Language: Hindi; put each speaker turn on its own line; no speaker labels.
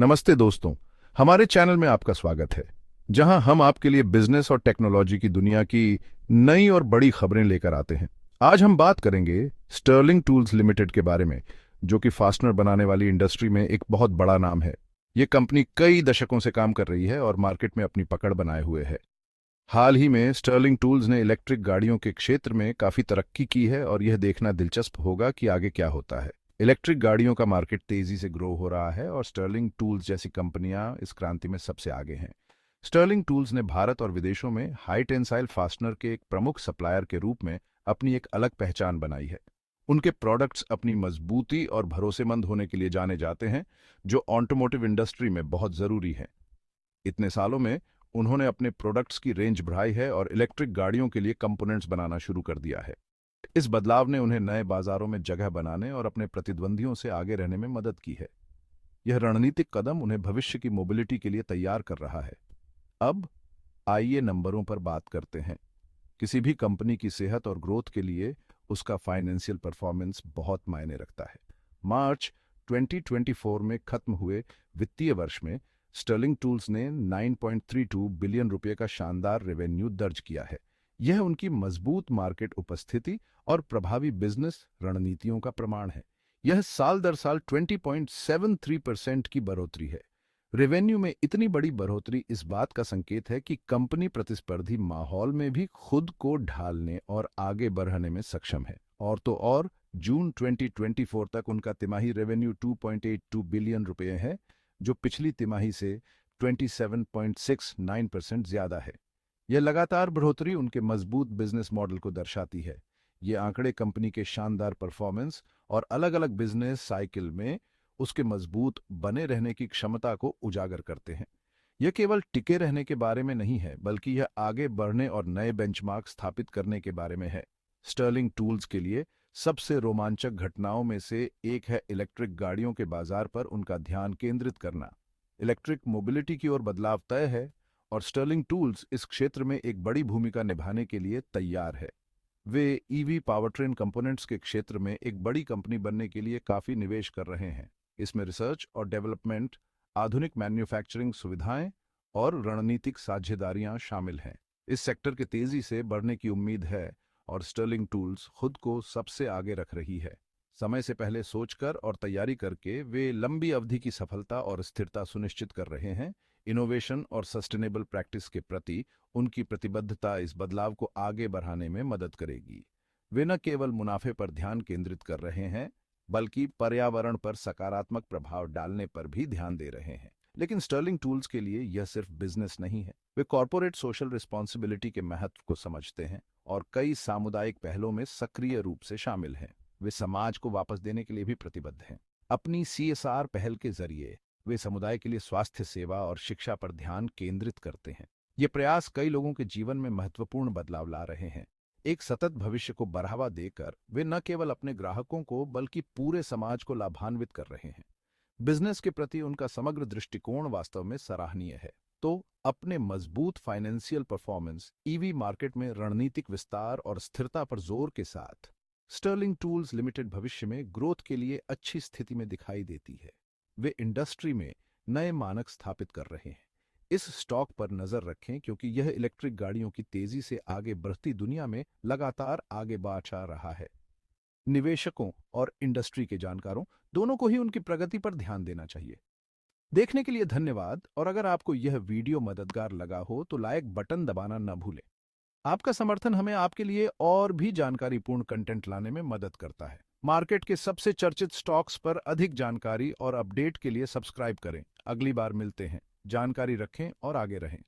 नमस्ते दोस्तों, हमारे चैनल में आपका स्वागत है, जहां हम आपके लिए बिजनेस और टेक्नोलॉजी की दुनिया की नई और बड़ी खबरें लेकर आते हैं। आज हम बात करेंगे स्टर्लिंग टूल्स लिमिटेड के बारे में, जो कि फास्टनर बनाने वाली इंडस्ट्री में एक बहुत बड़ा नाम है। ये कंपनी कई दशकों से काम कर रही है और मार्केट में अपनी पकड़ बनाए हुए है। हाल ही में स्टर्लिंग टूल्स ने इलेक्ट्रिक गाड़ियों के क्षेत्र में काफी तरक्की की है और यह देखना दिलचस्प होगा कि आगे क्या होता है। इलेक्ट्रिक गाड़ियों का मार्केट तेजी से ग्रो हो रहा है और स्टर्लिंग टूल्स जैसी कंपनियां इस क्रांति में सबसे आगे हैं। स्टर्लिंग टूल्स ने भारत और विदेशों में हाई टेंसाइल फास्टनर के एक प्रमुख सप्लायर के रूप में अपनी एक अलग पहचान बनाई है। उनके प्रोडक्ट्स अपनी मजबूती और भरोसेमंद होने के लिए जाने जाते हैं, जो ऑटोमोटिव इंडस्ट्री में बहुत जरूरी है। इतने सालों में उन्होंने अपने प्रोडक्ट्स की रेंज बढ़ाई है और इलेक्ट्रिक गाड़ियों के लिए कंपोनेंट्स बनाना शुरू कर दिया है। इस बदलाव ने उन्हें नए बाजारों में जगह बनाने और अपने प्रतिद्वंदियों से आगे रहने में मदद की है। यह रणनीतिक कदम उन्हें भविष्य की मोबिलिटी के लिए तैयार कर रहा है। अब आइए नंबरों पर बात करते हैं। किसी भी कंपनी की सेहत और ग्रोथ के लिए उसका फाइनेंशियल परफॉर्मेंस बहुत मायने रखता है। मार्च 2024 में खत्म हुए वित्तीय वर्ष में स्टर्लिंग टूल्स ने 9.32 बिलियन रुपए का शानदार रेवेन्यू दर्ज किया है। यह उनकी मजबूत मार्केट उपस्थिति और प्रभावी बिजनेस रणनीतियों का प्रमाण है। यह साल दर साल 20.73% की बढ़ोतरी है। रेवेन्यू में इतनी बड़ी बढ़ोतरी इस बात का संकेत है कि कंपनी प्रतिस्पर्धी माहौल में भी खुद को ढालने और आगे बढ़ने में सक्षम है। और तो और जून 2024 तक उनका तिमाही रेवेन्यू 2.82 बिलियन रुपए है, जो पिछली तिमाही से 27.69% ज्यादा है। यह लगातार बढ़ोतरी उनके मजबूत बिजनेस मॉडल को दर्शाती है। ये आंकड़े कंपनी के शानदार परफॉर्मेंस और अलग-अलग बिजनेस साइकिल में उसके मजबूत बने रहने की क्षमता को उजागर करते हैं। यह केवल टिके रहने के बारे में नहीं है, बल्कि यह आगे बढ़ने और नए बेंचमार्क स्थापित करने के बारे में है। स्टर्लिंग टूल्स के लिए सबसे रोमांचक घटनाओं में से एक है इलेक्ट्रिक गाड़ियों के बाजार पर उनका ध्यान केंद्रित करना। इलेक्ट्रिक मोबिलिटी की ओर बदलाव तय है और स्टर्लिंग टूल्स इस क्षेत्र में एक बड़ी भूमिका निभाने के लिए तैयार है। वे ईवी पावरट्रेन कंपोनेंट्स के क्षेत्र में एक बड़ी कंपनी बनने के लिए काफी निवेश कर रहे हैं। इसमें रिसर्च और डेवलपमेंट, आधुनिक मैन्युफैक्चरिंग सुविधाएं और रणनीतिक साझेदारियां शामिल हैं। इस सेक्टर के तेजी से बढ़ने की उम्मीद है और स्टर्लिंग टूल्स खुद को सबसे आगे रख रही है। समय से पहले सोचकर और तैयारी करके वे लंबी अवधि की सफलता और स्थिरता सुनिश्चित कर रहे हैं। इनोवेशन और सस्टेनेबल प्रैक्टिस के प्रति उनकी प्रतिबद्धता इस बदलाव को आगे बढ़ाने में मदद करेगी। वे न केवल मुनाफे पर ध्यान केंद्रित कर रहे हैं, बल्कि पर्यावरण पर सकारात्मक प्रभाव डालने पर भी ध्यान दे रहे हैं। लेकिन स्टर्लिंग टूल्स के लिए यह सिर्फ बिजनेस नहीं है। वे कॉर्पोरेट सोशल रिस्पॉन्सिबिलिटी के महत्व को समझते हैं और कई सामुदायिक पहलों में सक्रिय रूप से शामिल हैं। वे समाज को वापस देने के लिए भी प्रतिबद्ध हैं। अपनी CSR पहल के जरिए वे समुदाय के लिए स्वास्थ्य सेवा और शिक्षा पर ध्यान केंद्रित करते हैं। ये प्रयास कई लोगों के जीवन में महत्वपूर्ण बदलाव ला रहे हैं। एक सतत भविष्य को बढ़ावा देकर वे न केवल अपने ग्राहकों को बल्कि पूरे समाज को लाभान्वित कर रहे हैं। बिजनेस के प्रति उनका समग्र दृष्टिकोण वास्तव में सराहनीय है। तो अपने मजबूत फाइनेंशियल परफॉर्मेंस, ईवी मार्केट में रणनीतिक विस्तार और स्थिरता पर जोर के साथ स्टर्लिंग टूल्स लिमिटेड भविष्य में ग्रोथ के लिए अच्छी स्थिति में दिखाई देती है। वे इंडस्ट्री में नए मानक स्थापित कर रहे हैं। इस स्टॉक पर नजर रखें, क्योंकि यह इलेक्ट्रिक गाड़ियों की तेजी से आगे बढ़ती दुनिया में लगातार आगे बढ़ रहा है। निवेशकों और इंडस्ट्री के जानकारों दोनों को ही उनकी प्रगति पर ध्यान देना चाहिए। देखने के लिए धन्यवाद, और अगर आपको यह वीडियो मददगार लगा हो तो लाइक बटन दबाना न भूलें। आपका समर्थन हमें आपके लिए और भी जानकारीपूर्ण कंटेंट लाने में मदद करता है। मार्केट के सबसे चर्चित स्टॉक्स पर अधिक जानकारी और अपडेट के लिए सब्सक्राइब करें। अगली बार मिलते हैं। जानकारी रखें और आगे रहें।